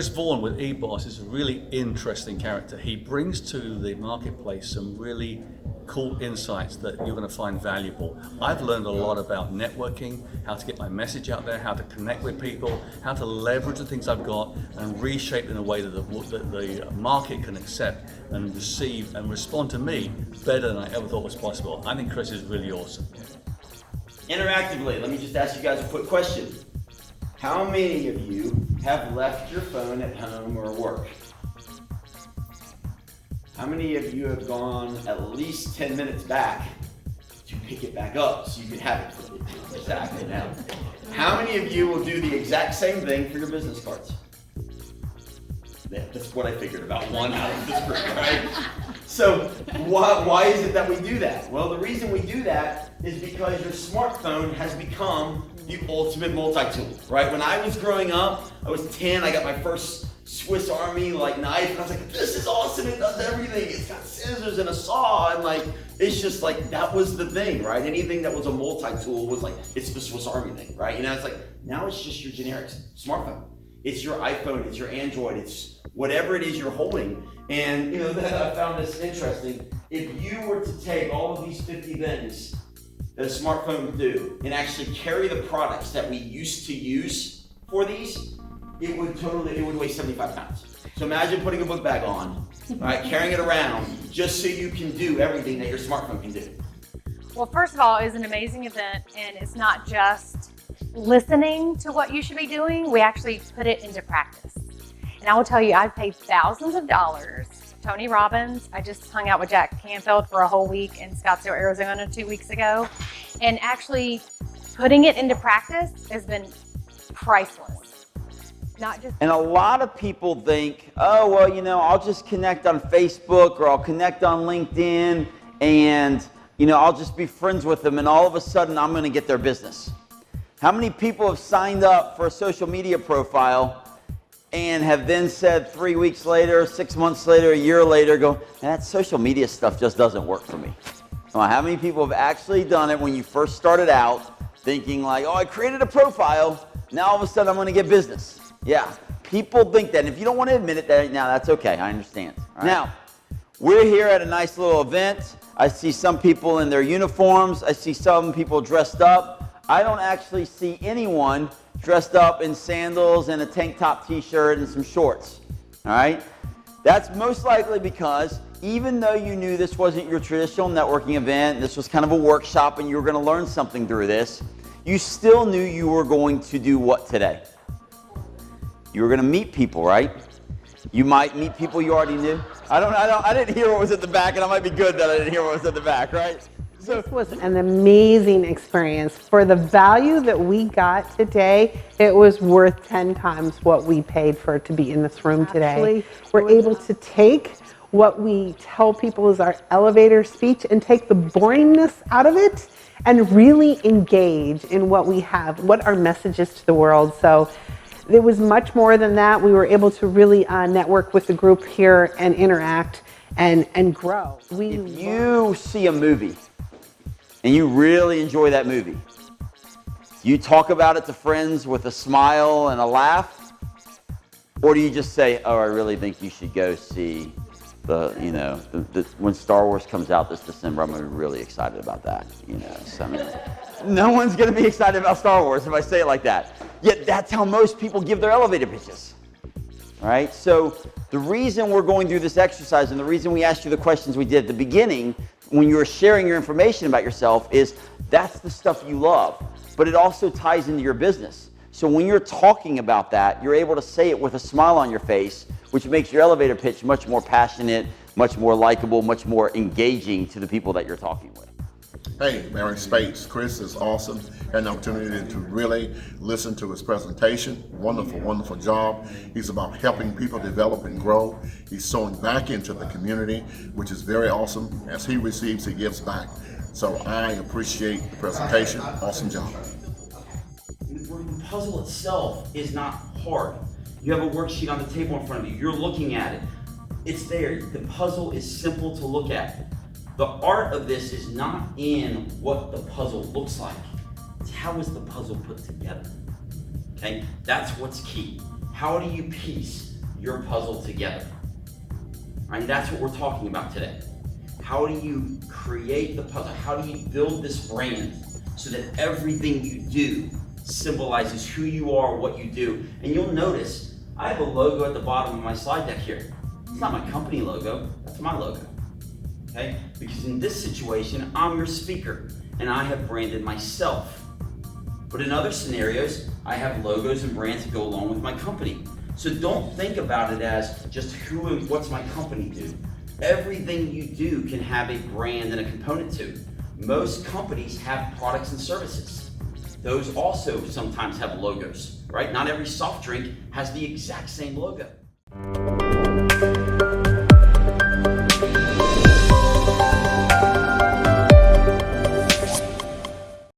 Chris Vaughan with eBoss is a really interesting character. He brings to the marketplace some really cool insights that you're going to find valuable. I've learned a lot about networking, how to get my message out there, how to connect with people, how to leverage the things I've got and reshape in a way that the market can accept and receive and respond to me better than I ever thought was possible. I think Chris is really awesome. Interactively, let me just ask you guys a quick question. How many of you have left your phone at home or work? How many of you have gone at least 10 minutes back to pick it back up so you can have it for exactly now? How many of you will do the exact same thing for your business cards? That's what I figured, about one out of this group, right? So why is it that we do that? Well, the reason we do that is because your smartphone has become the ultimate multi-tool, right? When I was growing up, I was 10, I got my first Swiss Army knife, and I was like, this is awesome, it does everything. It's got scissors and a saw, and it's just that was the thing, right? Anything that was a multi-tool was it's the Swiss Army thing, right? It's now it's just your generic smartphone. It's your iPhone, it's your Android, it's whatever it is you're holding. And I found this interesting. If you were to take all of these 50 things that a smartphone would do and actually carry the products that we used to use for these, it would weigh 75 pounds. So imagine putting a book bag on, right, carrying it around just so you can do everything that your smartphone can do. Well, first of all, it was an amazing event, and it's not just listening to what you should be doing, we actually put it into practice. And I will tell you, I've paid thousands of dollars. Tony Robbins, I just hung out with Jack Canfield for a whole week in Scottsdale, Arizona 2 weeks ago. And actually putting it into practice has been priceless. And a lot of people think, oh, well, I'll just connect on Facebook or I'll connect on LinkedIn and, I'll just be friends with them and all of a sudden I'm going to get their business. How many people have signed up for a social media profile and have then said 3 weeks later, 6 months later, a year later, that social media stuff just doesn't work for me? How many people have actually done it when you first started out thinking I created a profile, now all of a sudden I'm going to get business? Yeah, people think that. And if you don't want to admit it, now that's okay. I understand. Right. Now, we're here at a nice little event. I see some people in their uniforms. I see some people dressed up. I don't actually see anyone dressed up in sandals and a tank top t-shirt and some shorts. All right? That's most likely because even though you knew this wasn't your traditional networking event, this was kind of a workshop and you were going to learn something through this, you still knew you were going to do what today? You were going to meet people, right? You might meet people you already knew. I didn't hear what was at the back, and I might be good that I didn't hear what was at the back, right? So this was an amazing experience. For the value that we got today, it was worth 10 times what we paid for it to be in this room today. We're able to take what we tell people is our elevator speech and take the boringness out of it and really engage in what we have, what our message is to the world. So it was much more than that. We were able to really network with the group here and interact and grow. If you see a movie and you really enjoy that movie, you talk about it to friends with a smile and a laugh, or do you just say, oh, I really think you should go see when Star Wars comes out this December, I'm going to be really excited about that. So, no one's going to be excited about Star Wars if I say it like that. Yet that's how most people give their elevator pitches. All right? So the reason we're going through this exercise and the reason we asked you the questions we did at the beginning when you were sharing your information about yourself is that's the stuff you love, but it also ties into your business. So when you're talking about that, you're able to say it with a smile on your face, which makes your elevator pitch much more passionate, much more likable, much more engaging to the people that you're talking with. Hey, Mary Spates. Chris is awesome. Had an opportunity to really listen to his presentation. Wonderful, wonderful job. He's about helping people develop and grow. He's sowing back into the community, which is very awesome. As he receives, he gives back. So I appreciate the presentation. Awesome job. The puzzle itself is not hard. You have a worksheet on the table in front of you. You're looking at it. It's there. The puzzle is simple to look at. The art of this is not in what the puzzle looks like. It's how is the puzzle put together. Okay? That's what's key. How do you piece your puzzle together. Right? That's what we're talking about today. How do you create the puzzle? How do you build this brand so that everything you do symbolizes who you are, what you do? And you'll notice I have a logo at the bottom of my slide deck here. It's not my company logo, that's my logo. Okay? Because in this situation, I'm your speaker and I have branded myself. But in other scenarios, I have logos and brands that go along with my company. So don't think about it as just who and what's my company do. Everything you do can have a brand and a component to. Most companies have products and services. Those also sometimes have logos, right? Not every soft drink has the exact same logo.